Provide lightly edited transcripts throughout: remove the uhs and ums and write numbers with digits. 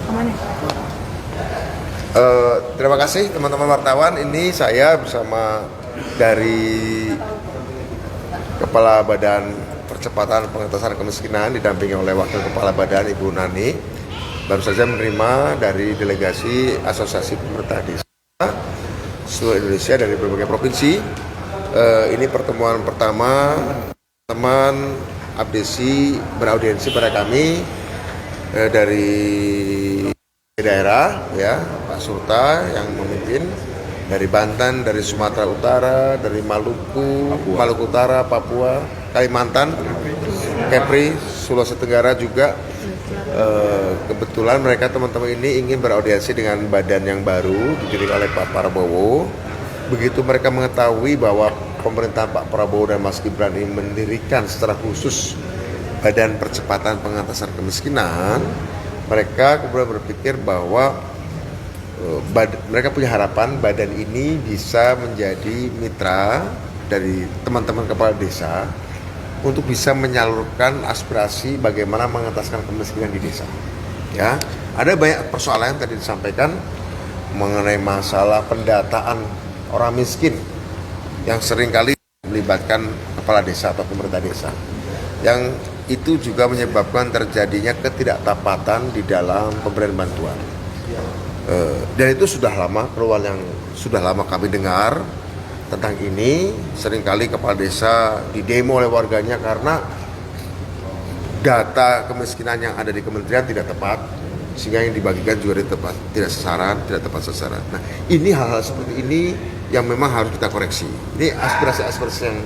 Aman ya? Terima kasih teman-teman wartawan. Ini saya bersama dari Kepala Badan Percepatan Pengentasan Kemiskinan didampingi oleh Wakil Kepala Badan Ibu Nani. Baru saja menerima dari delegasi Asosiasi Pemerintah Desa seluruh Indonesia dari berbagai provinsi. Ini pertemuan pertama teman abdesi beraudiensi pada kami dari daerah, ya, Pak Surta yang memimpin, dari Banten, dari Sumatera Utara, dari Maluku Utara, Papua, Kalimantan, Kepri, Sulawesi Tenggara juga. Kebetulan mereka teman-teman ini ingin beraudiensi dengan badan yang baru didirikan oleh Pak Prabowo. Begitu mereka mengetahui bahwa pemerintahan Pak Prabowo dan Mas Gibran ini mendirikan secara khusus Badan Percepatan Pengentasan Kemiskinan, mereka kemudian berpikir bahwa mereka punya harapan badan ini bisa menjadi mitra dari teman-teman kepala desa untuk bisa menyalurkan aspirasi bagaimana mengentaskan kemiskinan di desa. Ya, ada banyak persoalan yang tadi disampaikan mengenai masalah pendataan orang miskin yang seringkali melibatkan kepala desa atau pemerintah desa. Yang itu juga menyebabkan terjadinya ketidaktepatan di dalam pemberian bantuan. Dan itu sudah lama, keluhan yang sudah lama kami dengar tentang ini. Seringkali kepala desa didemo oleh warganya karena data kemiskinan yang ada di kementerian tidak tepat, sehingga yang dibagikan juga tidak tepat sasaran. Nah, ini hal-hal seperti ini yang memang harus kita koreksi. Ini aspirasi-aspirasi yang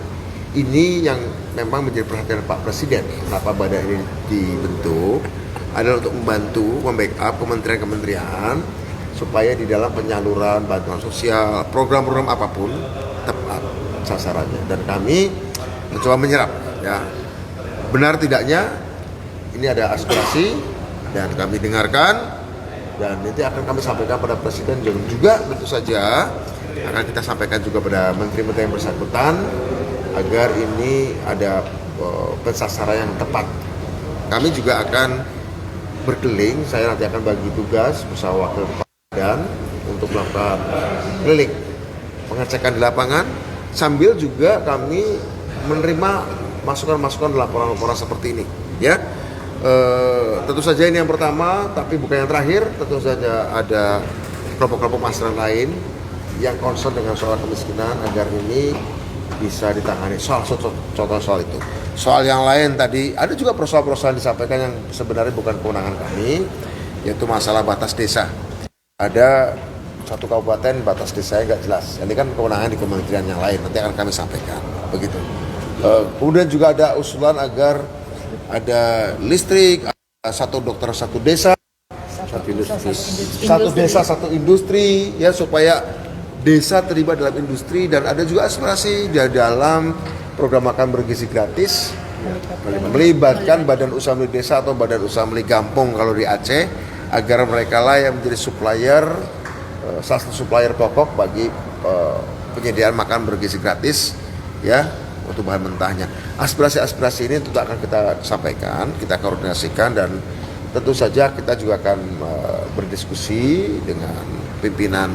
ini yang memang menjadi perhatian Pak Presiden. Kenapa badan ini dibentuk adalah untuk membantu membackup kementerian-kementerian supaya di dalam penyaluran bantuan sosial, program-program apapun tepat sasarannya. Dan kami mencoba menyerap, ya, benar tidaknya ini ada aspirasi dan kami dengarkan, dan nanti akan kami sampaikan pada Presiden, dan juga tentu saja akan kita sampaikan juga pada menteri-menteri yang bersangkutan agar ini ada pensasaran yang tepat. Kami juga akan berkeliling, saya nanti akan bagi tugas bersama Wakil Badan untuk melakukan keliling pengecekan di lapangan, sambil juga kami menerima masukan-masukan laporan-laporan seperti ini, ya. Tentu saja ini yang pertama, tapi bukan yang terakhir. Tentu saja ada kelompok-kelompok masyarakat lain yang concern dengan soal kemiskinan agar ini bisa ditangani. Contoh soal itu. Soal yang lain tadi ada juga persoalan-persoalan disampaikan yang sebenarnya bukan kewenangan kami, yaitu masalah batas desa. Ada satu kabupaten batas desanya nggak jelas. Ini kan kewenangan di kementerian yang lain. Nanti akan kami sampaikan. Begitu. Kemudian juga ada usulan agar ada listrik, satu dokter satu desa, satu desa satu industri, ya, supaya desa terlibat dalam industri. Dan ada juga aspirasi di dalam program makan bergizi gratis melibatkan badan usaha milik desa atau badan usaha milik kampung kalau di Aceh, agar mereka lah yang menjadi supplier, salah satu supplier pokok bagi penyediaan makan bergizi gratis, ya, untuk bahan mentahnya. Aspirasi-aspirasi ini tentu akan kita sampaikan, kita koordinasikan, dan tentu saja kita juga akan berdiskusi dengan pimpinan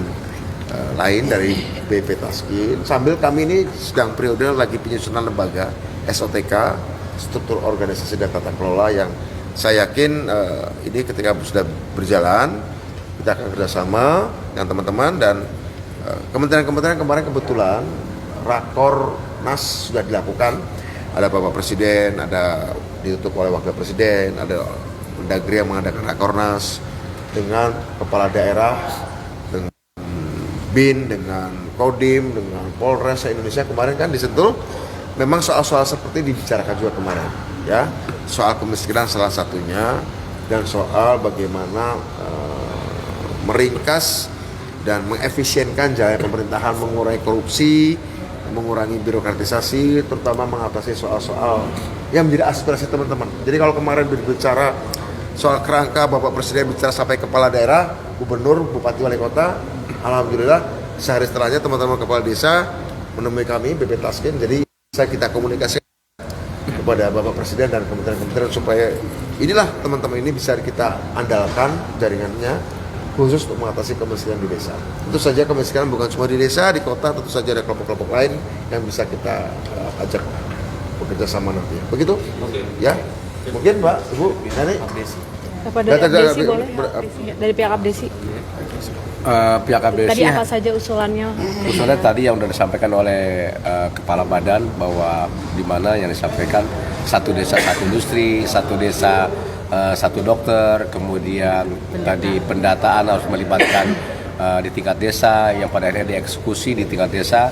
lain dari BP Taskin. Sambil kami ini sedang periode lagi penyusunan lembaga SOTK, struktur organisasi dan tata kelola, yang saya yakin ini ketika sudah berjalan kita akan kerjasama dengan teman-teman dan kementerian-kementerian. Kemarin kebetulan Rakornas sudah dilakukan, ada Bapak Presiden, ada ditutup oleh Wakil Presiden, ada Mendagri yang mengadakan Rakornas dengan kepala daerah, dengan BIN, dengan Kodim, dengan Polres Indonesia. Kemarin kan disentuh, memang soal-soal seperti dibicarakan juga kemarin, ya, soal kemiskinan salah satunya, dan soal bagaimana meringkas dan mengefisienkan jalan pemerintahan, mengurangi korupsi, mengurangi birokratisasi, terutama mengatasi soal-soal yang menjadi aspirasi teman-teman. Jadi kalau kemarin berbicara soal kerangka, Bapak Presiden bicara sampai kepala daerah, gubernur, bupati, wali kota, alhamdulillah sehari setelahnya teman-teman kepala desa menemui kami BP Taskin. Jadi bisa kita komunikasi kepada Bapak Presiden dan kementerian-kementerian supaya inilah teman-teman ini bisa kita andalkan jaringannya khusus untuk mengatasi kemiskinan di desa. Tentu saja kemiskinan bukan cuma di desa, di kota tentu saja ada kelompok-kelompok lain yang bisa kita ajak bekerja sama nanti. Begitu? Ya. Mungkin Mbak, Ibu, Nani. Apa dari Abdesi boleh? Dari pihak Abdesi. Pihak Abdesi. Tadi apa saja usulannya? Usulannya tadi yang sudah disampaikan oleh Kepala Badan bahwa di mana yang disampaikan satu desa satu industri, satu desa satu dokter, kemudian tadi pendataan harus melibatkan di tingkat desa yang pada akhirnya dieksekusi di tingkat desa,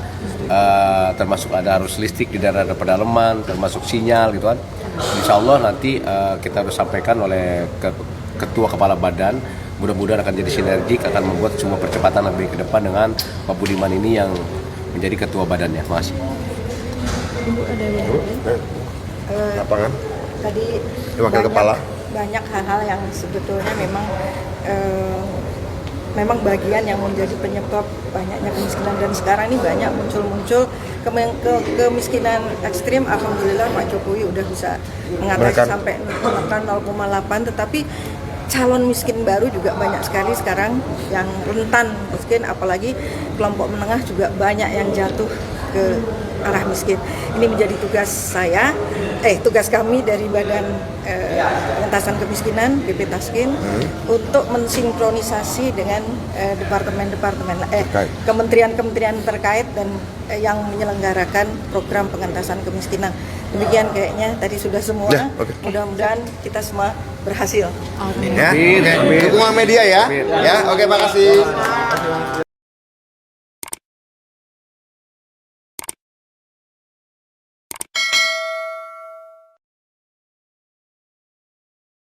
termasuk ada arus listrik di daerah pedalaman, termasuk sinyal gitu kan. Insya Allah nanti kita harus sampaikan oleh Ketua Kepala Badan, mudah-mudahan akan jadi sinergik, akan membuat semua percepatan lebih ke depan dengan Pak Budiman ini yang menjadi Ketua Badannya. Terima kasih. Ibu ada Lapangan. Tadi Wakil Kepala. banyak hal-hal yang sebetulnya memang bagian yang menjadi penyebab banyaknya kemiskinan, dan sekarang ini banyak muncul kemiskinan ekstrim. Alhamdulillah Pak Jokowi udah bisa mengatasi sampai menekan 0,8, tetapi calon miskin baru juga banyak sekali sekarang yang rentan miskin, apalagi kelompok menengah juga banyak yang jatuh ke arah miskin. Ini menjadi tugas kami dari Badan Pengentasan Kemiskinan BP Taskin untuk mensinkronisasi dengan departemen-departemen kementerian-kementerian terkait dan yang menyelenggarakan program pengentasan kemiskinan. Demikian kayaknya tadi sudah semua. Mudah-mudahan kita semua berhasil. Ya, dukungan media ya. Ya, oke, makasih.